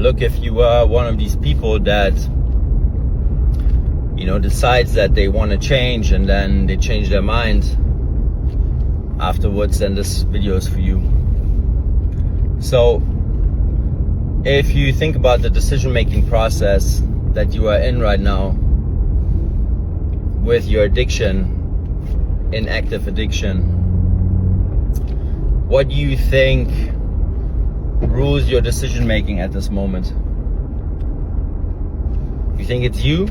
look, if you are one of these people that, decides that they want to change and then they change their mind afterwards, then this video is for you. So if you think about the decision-making process that you are in right now with your addiction, inactive addiction, what do you think rules your decision-making at this moment? You think it's you?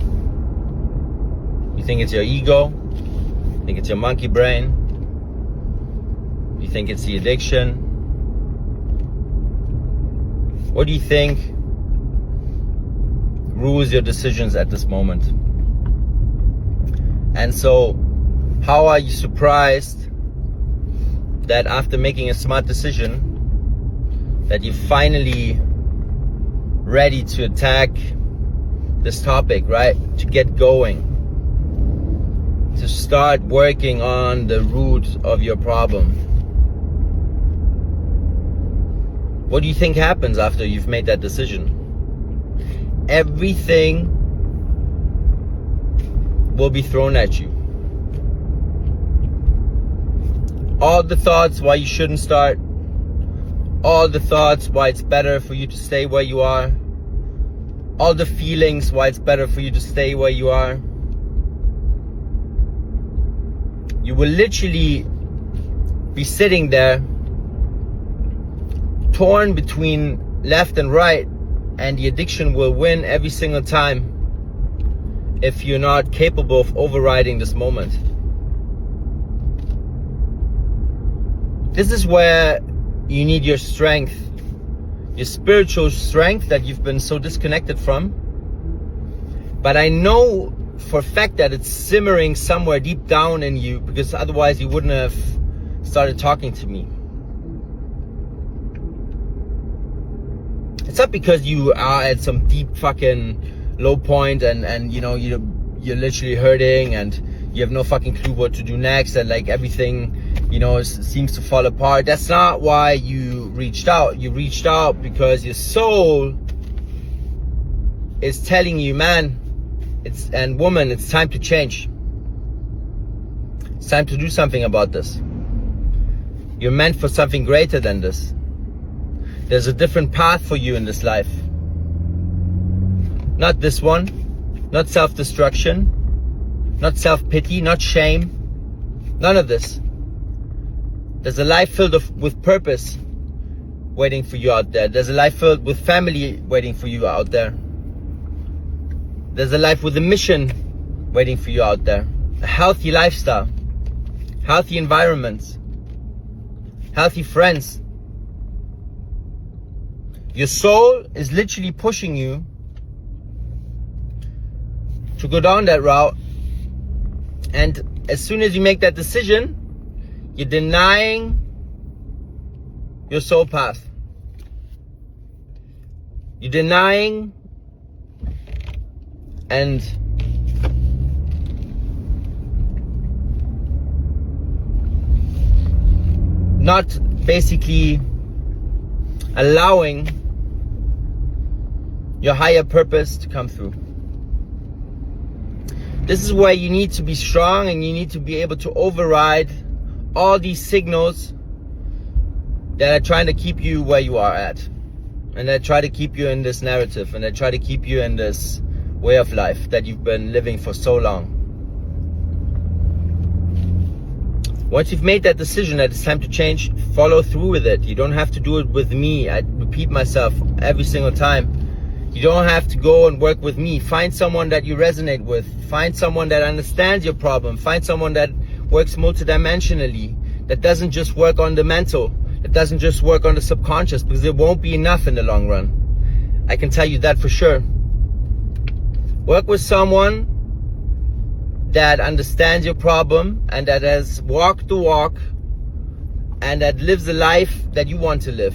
You think it's your ego? You think it's your monkey brain? You think it's the addiction? What do you think rules your decisions at this moment? And so, how are you surprised that after making a smart decision, that you're finally ready to attack this topic, right? To get going, to start working on the root of your problem. What do you think happens after you've made that decision? Everything will be thrown at you. All the thoughts why you shouldn't start, all the thoughts why it's better for you to stay where you are, all the feelings why it's better for you to stay where you are. You will literally be sitting there torn between left and right, and the addiction will win every single time if you're not capable of overriding this moment. This is where you need your strength, your spiritual strength that you've been so disconnected from. But I know for a fact that it's simmering somewhere deep down in you, because otherwise you wouldn't have started talking to me. It's not because you are at some deep fucking low point and you're literally hurting and you have no fucking clue what to do next, and like everything seems to fall apart. That's not why you reached out. You reached out because your soul is telling you, man, and woman, it's time to change. It's time to do something about this. You're meant for something greater than this. There's a different path for you in this life. Not this one. Not self-destruction. Not self-pity. Not shame. None of this. There's a life filled with purpose waiting for you out there. There's a life filled with family waiting for you out there. There's a life with a mission waiting for you out there. A healthy lifestyle. Healthy environments. Healthy friends. Your soul is literally pushing you to go down that route. And as soon as you make that decision, you're denying your soul path. You're denying and not basically allowing your higher purpose to come through. This is where you need to be strong, and you need to be able to override all these signals that are trying to keep you where you are at, and that try to keep you in this narrative, and that try to keep you in this way of life that you've been living for so long. Once you've made that decision that it's time to change, follow through with it. You don't have to do it with me. I repeat myself every single time. You don't have to go and work with me. Find someone that you resonate with. Find someone that understands your problem. Find someone that works multidimensionally, that doesn't just work on the mental, that doesn't just work on the subconscious, because it won't be enough in the long run. I can tell you that for sure. Work with someone that understands your problem and that has walked the walk and that lives the life that you want to live.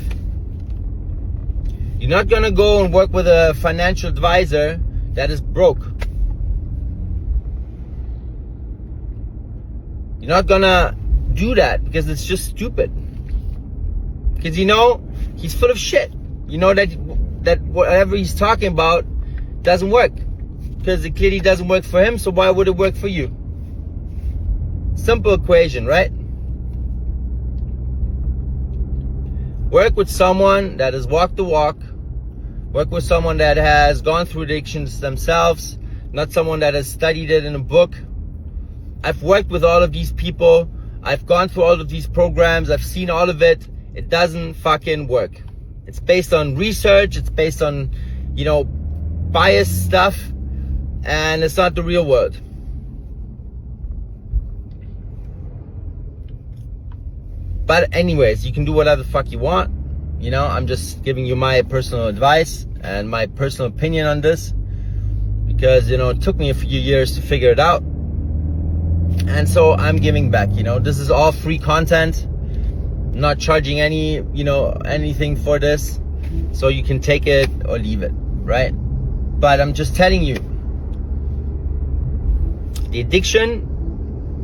You're not going to go and work with a financial advisor that is broke. You're not going to do that because it's just stupid. Because he's full of shit. You know that that whatever he's talking about doesn't work. Because it clearly doesn't work for him, so why would it work for you? Simple equation, right? Work with someone that has walked the walk. Work with someone that has gone through addictions themselves, not someone that has studied it in a book. I've worked with all of these people. I've gone through all of these programs. I've seen all of it. It doesn't fucking work. It's based on research. It's based on, biased stuff. And it's not the real world. But anyways, you can do whatever the fuck you want. I'm just giving you my personal advice and my personal opinion on this. Because, it took me a few years to figure it out. And so I'm giving back, This is all free content. I'm not charging anything for this. So you can take it or leave it, right? But I'm just telling you, the addiction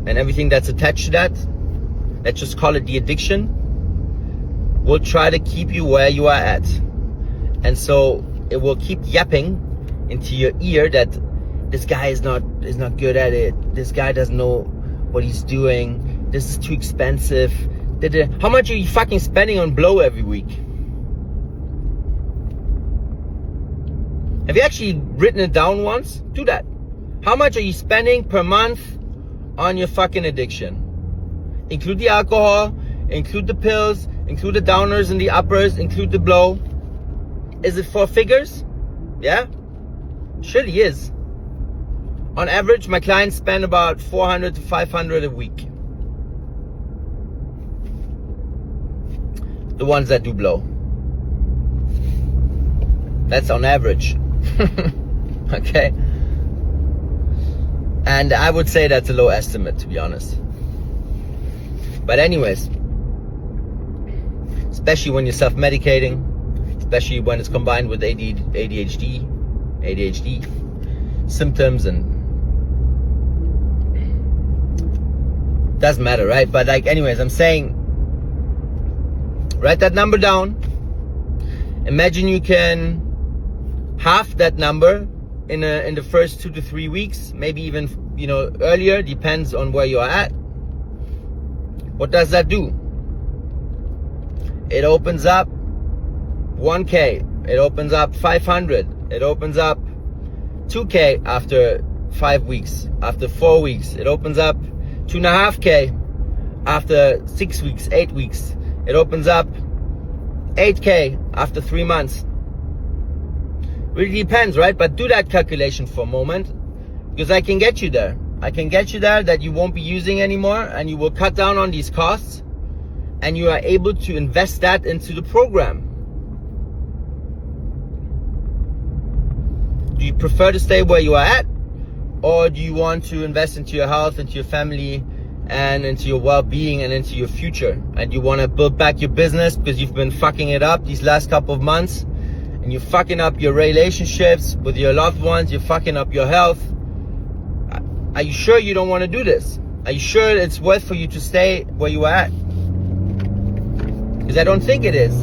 and everything that's attached to that, let's just call it the addiction, will try to keep you where you are at. And so it will keep yapping into your ear that this guy is not good at it. This guy doesn't know what he's doing. This is too expensive. How much are you fucking spending on blow every week? Have you actually written it down once? Do that. How much are you spending per month on your fucking addiction? Include the alcohol, include the pills, include the downers and the uppers, include the blow. Is it 4 figures? Yeah? Surely is. On average, my clients spend about 400 to 500 a week. The ones that do blow. That's on average. Okay? And I would say that's a low estimate, to be honest. But anyways, especially when you're self-medicating, especially when it's combined with ADHD symptoms, and doesn't matter, right? But anyways, I'm saying, write that number down. Imagine you can half that number in the first 2 to 3 weeks, maybe even earlier, depends on where you are at. What does that do? It opens up 1K. It opens up 500. It opens up 2K after 5 weeks, after 4 weeks. It opens up 2.5K after 6 weeks, 8 weeks. It opens up 8K after 3 months. Really depends, right? But do that calculation for a moment, because I can get you there. I can get you there that you won't be using anymore, and you will cut down on these costs, and you are able to invest that into the program. Do you prefer to stay where you are at, or do you want to invest into your health, into your family, and into your well-being, and into your future? And you want to build back your business because you've been fucking it up these last couple of months, and you're fucking up your relationships with your loved ones, you're fucking up your health. Are you sure you don't want to do this? Are you sure it's worth for you to stay where you are at? Because I don't think it is,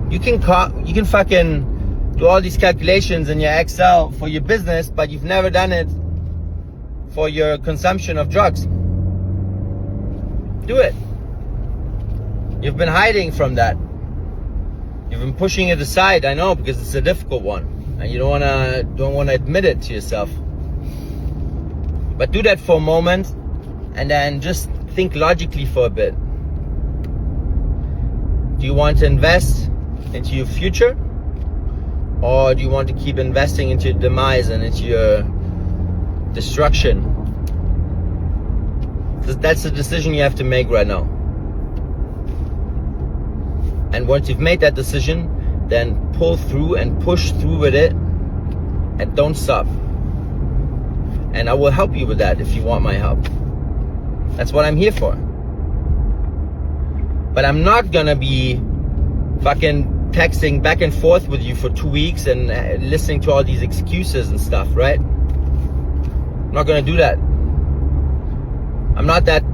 You can fucking do all these calculations in your Excel for your business, but you've never done it for your consumption of drugs. Do it. You've been hiding from that. You've been pushing it aside, I know, because it's a difficult one, and you don't wanna admit it to yourself. But do that for a moment, and then just think logically for a bit. Do you want to invest into your future, or do you want to keep investing into your demise and into your destruction? That's the decision you have to make right now. And once you've made that decision, then pull through and push through with it, and don't stop. And I will help you with that if you want my help. That's what I'm here for. But I'm not gonna be fucking texting back and forth with you for 2 weeks and listening to all these excuses and stuff, right? I'm not gonna do that. I'm not that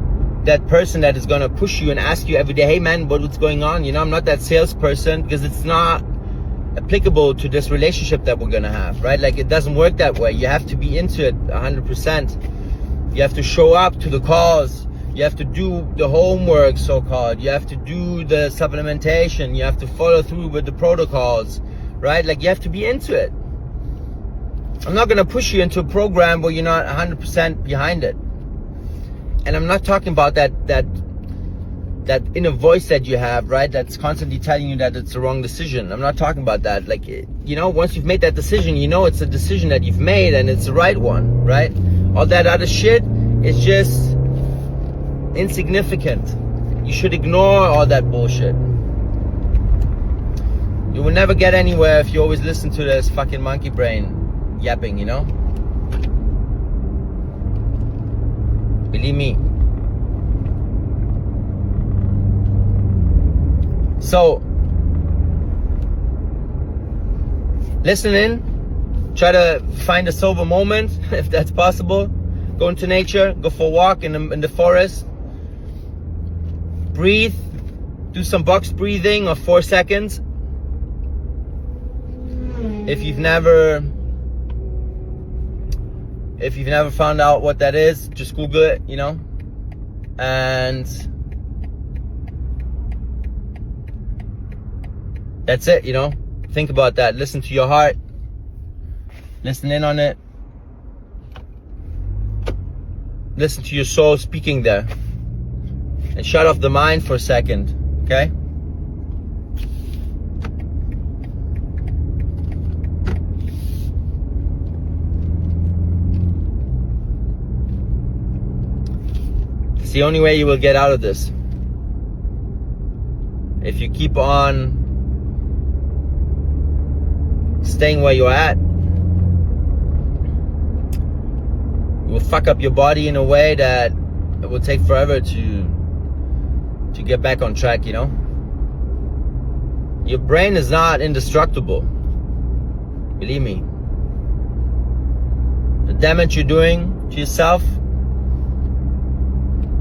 that person that is gonna push you and ask you every day, hey man, what's going on? I'm not that salesperson, because it's not applicable to this relationship that we're gonna have, right? Like, it doesn't work that way. You have to be into it 100%. You have to show up to the calls. You have to do the homework, so-called. You have to do the supplementation. You have to follow through with the protocols, right? Like, you have to be into it. I'm not gonna push you into a program where you're not 100% behind it. And I'm not talking about that inner voice that you have, right? That's constantly telling you that it's the wrong decision. I'm not talking about that. Like, once you've made that decision, it's a decision that you've made and it's the right one, right? All that other shit is just insignificant. You should ignore all that bullshit. You will never get anywhere if you always listen to this fucking monkey brain yapping, Believe me. So, listen in. Try to find a sober moment, if that's possible. Go into nature. Go for a walk in the forest. Breathe. Do some box breathing of 4 seconds. If you've never found out what that is, just Google it, and that's it, think about that. Listen to your heart, listen in on it, listen to your soul speaking there, and shut off the mind for a second, okay? It's the only way you will get out of this. If you keep on staying where you're at, you will fuck up your body in a way that it will take forever to get back on track, Your brain is not indestructible. Believe me. The damage you're doing to yourself,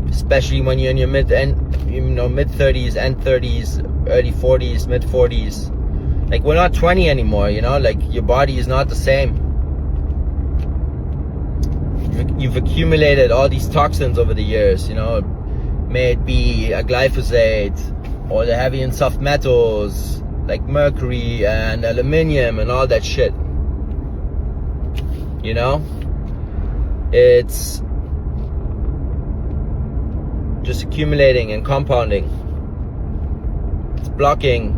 especially when you're in your mid 30s, end 30s, early 40s, mid 40s. Like, we're not 20 anymore, like, your body is not the same. You've accumulated all these toxins over the years, may it be a glyphosate or the heavy and soft metals like mercury and aluminium and all that shit. It's just accumulating and compounding. It's blocking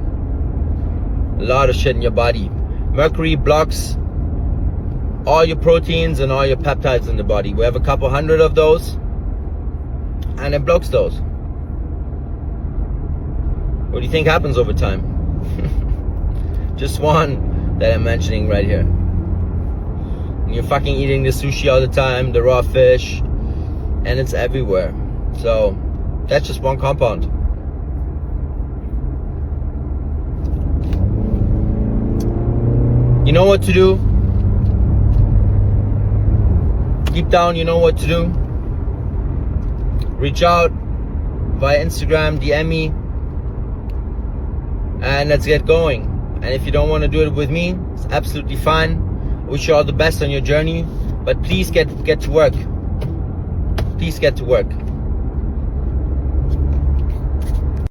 a lot of shit in your body. Mercury blocks all your proteins and all your peptides in the body. We have a couple hundred of those, and it blocks those. What do you think happens over time? Just one that I'm mentioning right here. And you're fucking eating the sushi all the time, the raw fish, and it's everywhere. So that's just one compound. You know what to do. Deep down, you know what to do. Reach out via Instagram, DM me, and let's get going. And if you don't want to do it with me, it's absolutely fine. Wish you all the best on your journey, but please get to work. Please get to work.